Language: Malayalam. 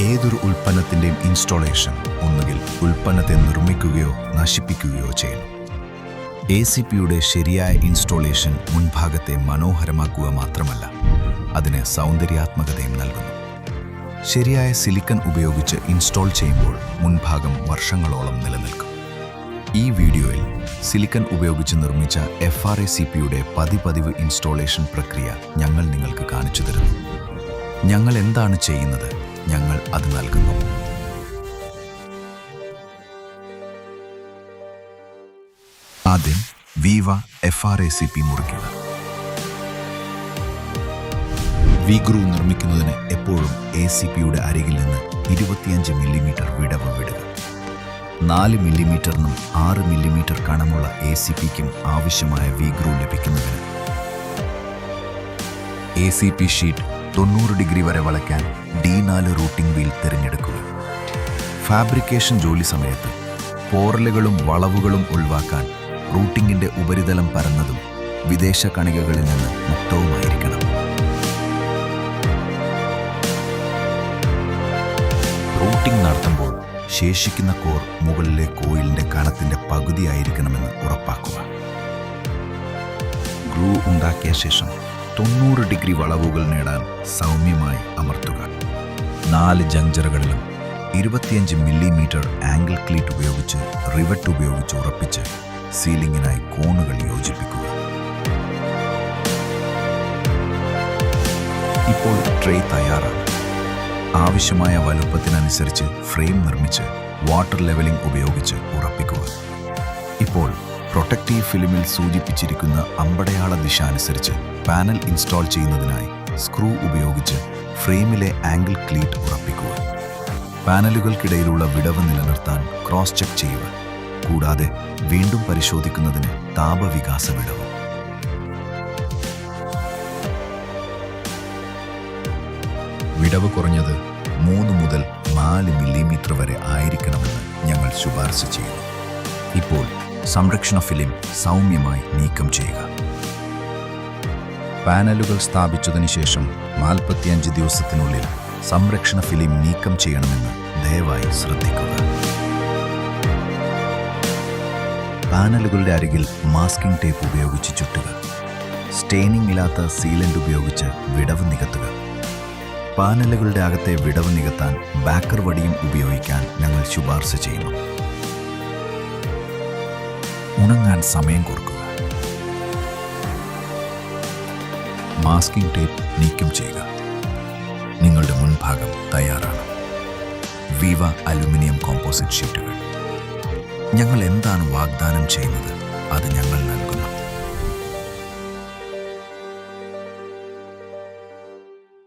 ഏതൊരു ഉൽപ്പന്നത്തിൻ്റെയും ഇൻസ്റ്റോളേഷൻ ഒന്നുകിൽ ഉൽപ്പന്നത്തെ നിർമ്മിക്കുകയോ നശിപ്പിക്കുകയോ ചെയ്യുന്നു. ACPയുടെ ശരിയായ ഇൻസ്റ്റോളേഷൻ മുൻഭാഗത്തെ മനോഹരമാക്കുക മാത്രമല്ല, അതിന് സൗന്ദര്യാത്മകതയും നൽകുന്നു. ശരിയായ സിലിക്കൺ ഉപയോഗിച്ച് ഇൻസ്റ്റോൾ ചെയ്യുമ്പോൾ മുൻഭാഗം വർഷങ്ങളോളം നിലനിൽക്കും. ഈ വീഡിയോയിൽ സിലിക്കൺ ഉപയോഗിച്ച് നിർമ്മിച്ച FRACPയുടെ പതിവ് ഇൻസ്റ്റോളേഷൻ പ്രക്രിയ ഞങ്ങൾ നിങ്ങൾക്ക് കാണിച്ചു തരുന്നു. ഞങ്ങൾ എന്താണ് ചെയ്യുന്നത്? ഞങ്ങൾ അത് നൽകുന്നു. ആദ്യം വീവ FRACP മുറിക്കുക. V-ഗ്രൂ നിർമ്മിക്കുന്നതിന് എപ്പോഴും ACPയുടെ അരികിൽ നിന്ന് 25 മില്ലിമീറ്റർ വിടവ് വിടുക. 4 മില്ലിമീറ്ററിനും 6 മില്ലിമീറ്റർ കനമുള്ള ACPക്കും ആവശ്യമായ V-ഗ്രൂ ലഭിക്കുന്നതിന് ACP ഷീറ്റ് 90 ഡിഗ്രി വരെ വളയ്ക്കാൻ D4 റൂട്ടിംഗ് വീൽ തിരഞ്ഞെടുക്കുക. ഫാബ്രിക്കേഷൻ ജോലി സമയത്ത് പോറലുകളും വളവുകളും ഒഴിവാക്കാൻ റൂട്ടിങ്ങിൻ്റെ ഉപരിതലം പരന്നതും വിദേശ കണികകളിൽ നിന്ന് മുക്തവുമായിരിക്കണം. റൂട്ടിംഗ് നടത്തുമ്പോൾ ശേഷിക്കുന്ന കോർ മുകളിലെ കോയിലിൻ്റെ കനത്തിൻ്റെ പകുതിയായിരിക്കണമെന്ന് ഉറപ്പാക്കുക. ഗ്രൂ ഉണ്ടാക്കിയ ശേഷം 90 ഡിഗ്രി വളവുകൾ നേടാൻ സൗമ്യമായി അമർത്തുക. 4 ജങ്ചറുകളിലും 25 മില്ലിമീറ്റർ ആംഗിൾ ക്ലീറ്റ് ഉപയോഗിച്ച് റിവറ്റ് ഉപയോഗിച്ച് ഉറപ്പിച്ച് സീലിംഗിനായി കോണുകൾ യോജിപ്പിക്കുക. ഇപ്പോൾ ട്രേ തയ്യാറാണ്. ആവശ്യമായ വലുപ്പത്തിനനുസരിച്ച് ഫ്രെയിം നിർമ്മിച്ച് വാട്ടർ ലെവലിംഗ് ഉപയോഗിച്ച് ഉറപ്പിക്കുക. ഇപ്പോൾ പ്രൊട്ടക്റ്റീവ് ഫിലിമിൽ സൂചിപ്പിച്ചിരിക്കുന്ന അമ്പടയാള ദിശ അനുസരിച്ച് പാനൽ ഇൻസ്റ്റാൾ ചെയ്യുന്നതിനായി സ്ക്രൂ ഉപയോഗിച്ച് ഫ്രെയിമിലെ ആംഗിൾ ക്ലീറ്റ് ഉറപ്പിക്കുക. പാനലുകൾക്കിടയിലുള്ള വിടവ് നിലനിർത്താൻ ക്രോസ് ചെക്ക് ചെയ്യുക. കൂടാതെ വീണ്ടും പരിശോധിക്കുന്നതിന് താപവികാസ വിടവ്. വിടവ് കുറഞ്ഞത് 3 മുതൽ 4 മില്ലിമീറ്റർ വരെ ആയിരിക്കണമെന്ന് ഞങ്ങൾ ശുപാർശ ചെയ്യുന്നു. ഇപ്പോൾ സംരക്ഷണ ഫിലിം സൗമ്യമായി നീക്കം ചെയ്യുക. പാനലുകൾ സ്ഥാപിച്ചതിന് ശേഷം 45 ദിവസത്തിനുള്ളിൽ സംരക്ഷണ ഫിലിം നീക്കം ചെയ്യണമെന്ന് ദയവായി ശ്രദ്ധിക്കുക. പാനലുകളുടെ അരികിൽ മാസ്കിംഗ് ടേപ്പ് ഉപയോഗിച്ച് ചുറ്റുക. സ്റ്റെയിനിംഗ് ഇല്ലാത്ത സീലന്റ് ഉപയോഗിച്ച് വിടവ് നികത്തുക. പാനലുകളുടെ അകത്തെ വിടവ് നികത്താൻ ബാക്കർ വടിയും ഉപയോഗിക്കാൻ ഞങ്ങൾ ശുപാർശ ചെയ്യുന്നു. ഉണങ്ങാൻ സമയം കൊടുക്കുക. മാസ്കിംഗ് ടേപ്പ് നീക്കം ചെയ്യുക. നിങ്ങളുടെ മുൻഭാഗം തയ്യാറാണ്. വീവ അലുമിനിയം കോമ്പോസിറ്റ് ഷീറ്റുകൾ. ഞങ്ങൾ എന്താണ് വാഗ്ദാനം ചെയ്യുന്നത് അത് ഞങ്ങൾ നൽകുന്നു.